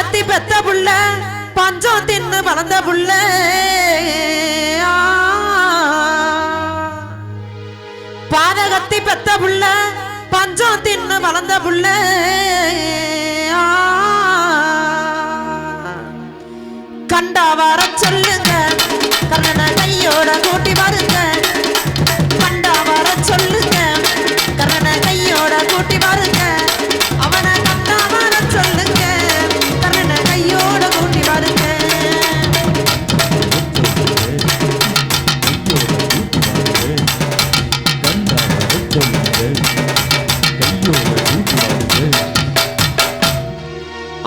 பாதகத்தி பெத்த புள்ள பஞ்சம் தின்னு வளர்ந்த புள்ள பாதகத்தி பெத்த புள்ள பஞ்சம் தின்னு வளர்ந்த புள்ள கண்டா வர சொல்லுங்க கண்ணனை கையோட கூட்டி வருங்க கண்டா வர சொல்லுங்க கண்ணனை கையோட கூட்டி வருங்க அவனை கண்டா வர சொல்லுங்க கண்ணனை கையோட கூட்டி வருங்க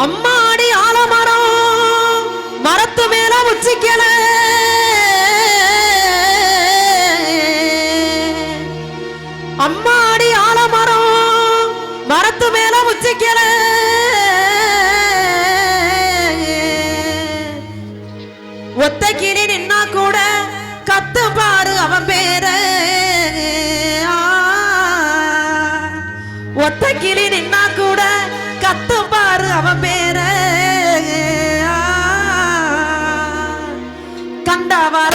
அம்மாடி ஆலமரம் மரத்து மேல உச்சிக்கல அம்மாடி ஆலமரம் மரத்து மேல உச்சிக்கல ஒத்த கிளி நின்னா கூட கத்து பாரு அவன் பேர ஒத்த கிளி நின்னா கூட கத்து பாரு அவன் பேர கண்டா வர